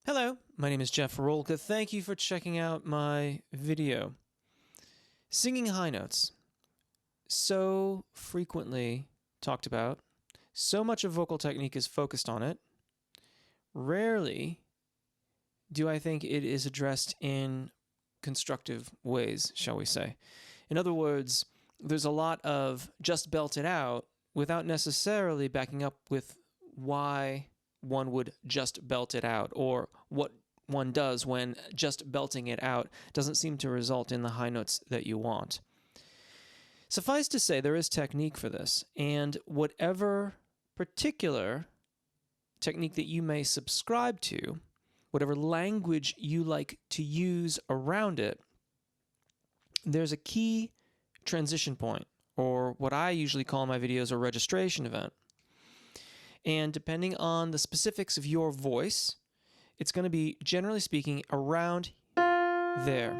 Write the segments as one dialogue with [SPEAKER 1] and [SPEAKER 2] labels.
[SPEAKER 1] Hello, my name is Jeff Rolka. Thank you for checking out my video. Singing high notes. So frequently talked about. So much of vocal technique is focused on it. Rarely do I think it is addressed in constructive ways, shall we say. In other words, there's a lot of just belt it out without necessarily backing up with why one would just belt it out, or what one does when just belting it out doesn't seem to result in the high notes that you want. Suffice to say, there is technique for this, and whatever particular technique that you may subscribe to, whatever language you like to use around it, there's a key transition point, or what I usually call in my videos a registration event. And depending on the specifics of your voice, it's going to be, generally speaking, around there,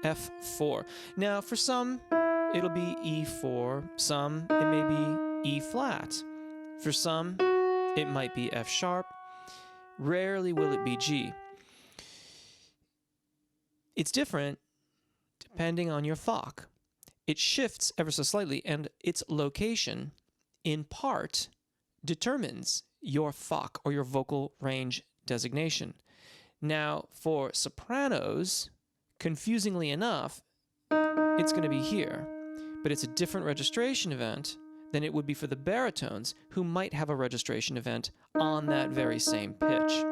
[SPEAKER 1] F4. Now, for some, it'll be E4. Some, it may be E flat. For some, it might be F sharp. Rarely will it be G. It's different depending on your FOC. It shifts ever so slightly, and its location, in part, determines your FOC, or your vocal range designation. Now, for sopranos, confusingly enough, it's going to be here, but it's a different registration event than it would be for the baritones, who might have a registration event on that very same pitch.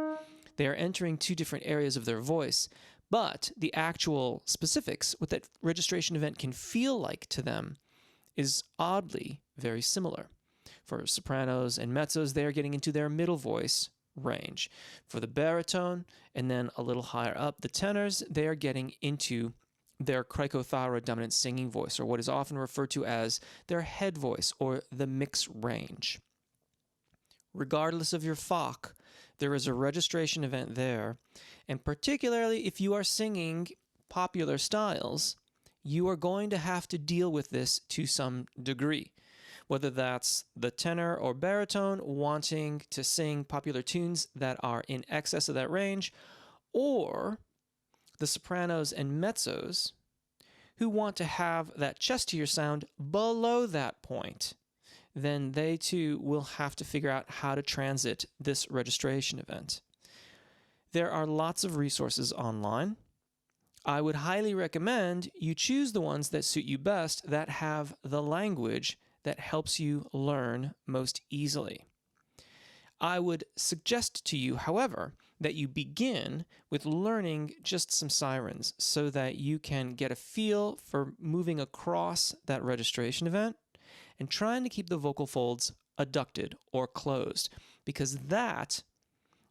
[SPEAKER 1] They are entering two different areas of their voice, but the actual specifics, what that registration event can feel like to them, is oddly very similar. For sopranos and mezzos, they are getting into their middle voice range. For the baritone, and then a little higher up, the tenors, they are getting into their cricothyroid dominant singing voice, or what is often referred to as their head voice, or the mix range. Regardless of your FOC, there is a registration event there, and particularly if you are singing popular styles, you are going to have to deal with this to some degree. Whether that's the tenor or baritone wanting to sing popular tunes that are in excess of that range, or the sopranos and mezzos who want to have that chestier sound below that point, then they too will have to figure out how to transit this registration event. There are lots of resources online. I would highly recommend you choose the ones that suit you best, that have the language that helps you learn most easily. I would suggest to you, however, that you begin with learning just some sirens so that you can get a feel for moving across that registration event and trying to keep the vocal folds adducted or closed, because that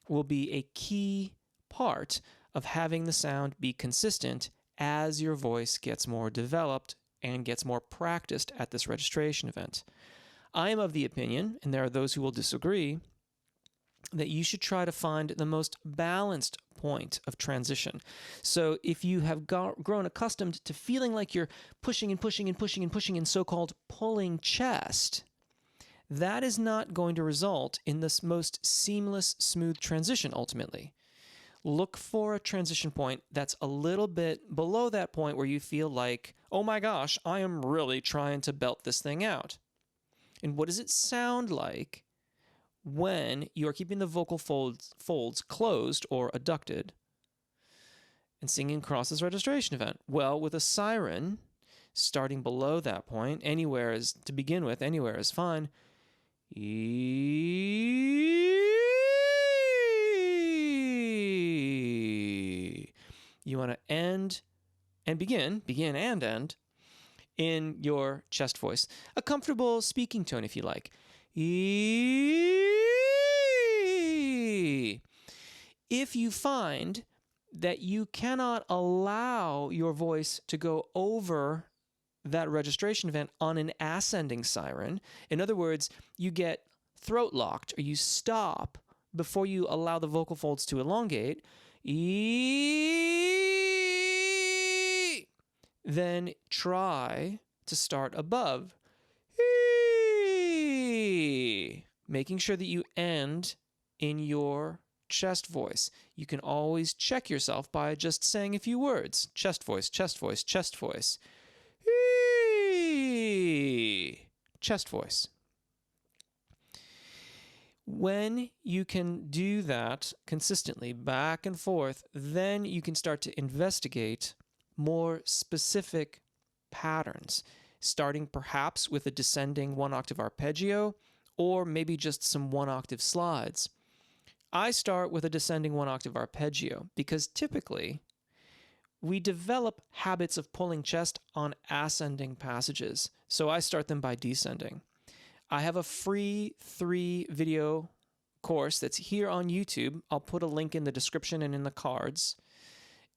[SPEAKER 1] will be a key part of having the sound be consistent as your voice gets more developed and gets more practiced at this registration event. I am of the opinion, and there are those who will disagree, that you should try to find the most balanced point of transition. So if you have grown accustomed to feeling like you're pushing and pushing and pushing and pushing and so-called pulling chest, that is not going to result in this most seamless, smooth transition ultimately. Look for a transition point that's a little bit below that point where you feel like, oh my gosh, I am really trying to belt this thing out. And what does it sound like when you are keeping the vocal folds closed or adducted and singing across this registration event? Well, with a siren, starting below that point, anywhere is, to begin with, anywhere is fine. You want to end and begin and end in your chest voice. A comfortable speaking tone, if you like. If you find that you cannot allow your voice to go over that registration event on an ascending siren, in other words, you get throat locked or you stop before you allow the vocal folds to elongate, then try to start above, making sure that you end in your chest voice. You can always check yourself by just saying a few words. Chest voice, chest voice, chest voice. Chest voice. When you can do that consistently, back and forth, then you can start to investigate more specific patterns, starting perhaps with a descending 1-octave arpeggio, or maybe just some 1-octave slides. I start with a descending 1-octave arpeggio because typically we develop habits of pulling chest on ascending passages, so I start them by descending. I have a free 3-video course that's here on YouTube. I'll put a link in the description and in the cards.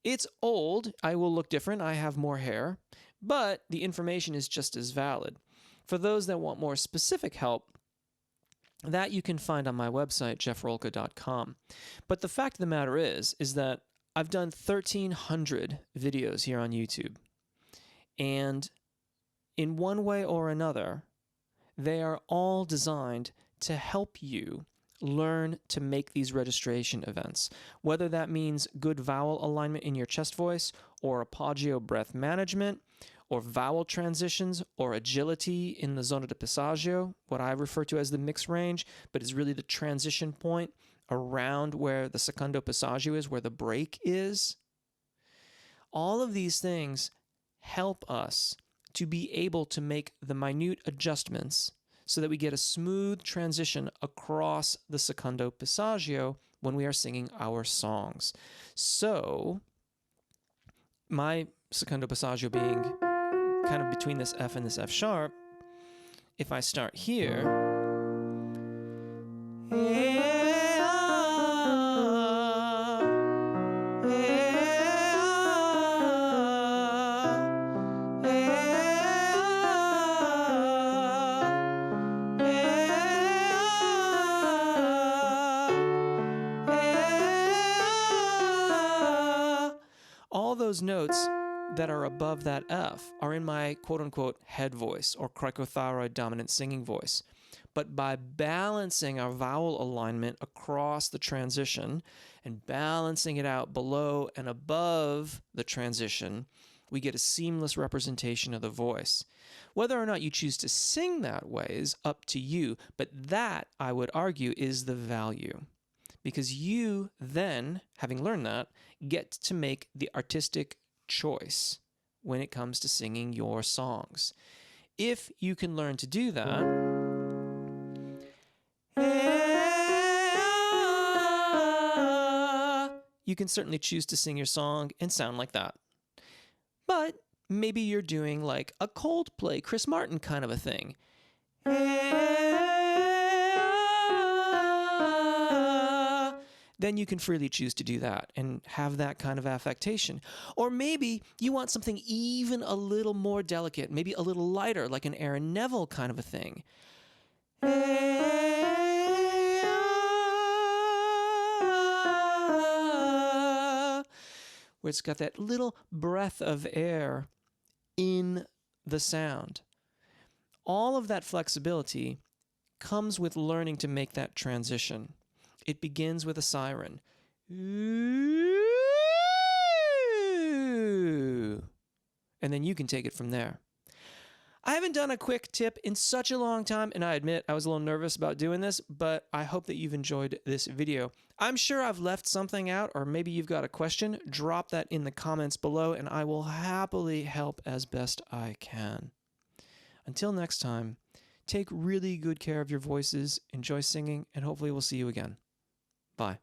[SPEAKER 1] It's old. I will look different. I have more hair, but the information is just as valid. For those that want more specific help, that you can find on my website, jeffrolka.com. But the fact of the matter is that I've done 1,300 videos here on YouTube. And in one way or another, they are all designed to help you learn to make these registration events, whether that means good vowel alignment in your chest voice, or appoggio breath management, or vowel transitions, or agility in the zona de passaggio, what I refer to as the mix range, but is really the transition point around where the secondo passaggio is, where the break is. All of these things help us to be able to make the minute adjustments so that we get a smooth transition across the secondo passaggio when we are singing our songs. So, my secondo passaggio being kind of between this F and this F sharp, if I start here, all those notes that are above that F are in my quote-unquote head voice or cricothyroid dominant singing voice. But by balancing our vowel alignment across the transition and balancing it out below and above the transition, we get a seamless representation of the voice. Whether or not you choose to sing that way is up to you, but that, I would argue, is the value. Because you then, having learned that, get to make the artistic choice when it comes to singing your songs. If you can learn to do that, you can certainly choose to sing your song and sound like that. But maybe you're doing like a Coldplay, Chris Martin kind of a thing. Then you can freely choose to do that and have that kind of affectation. Or maybe you want something even a little more delicate, maybe a little lighter, like an Aaron Neville kind of a thing. Where it's got that little breath of air in the sound. All of that flexibility comes with learning to make that transition. It begins with a siren. And then you can take it from there. I haven't done a quick tip in such a long time, and I admit I was a little nervous about doing this, but I hope that you've enjoyed this video. I'm sure I've left something out, or maybe you've got a question. Drop that in the comments below, and I will happily help as best I can. Until next time, take really good care of your voices, enjoy singing, and hopefully we'll see you again. Bye.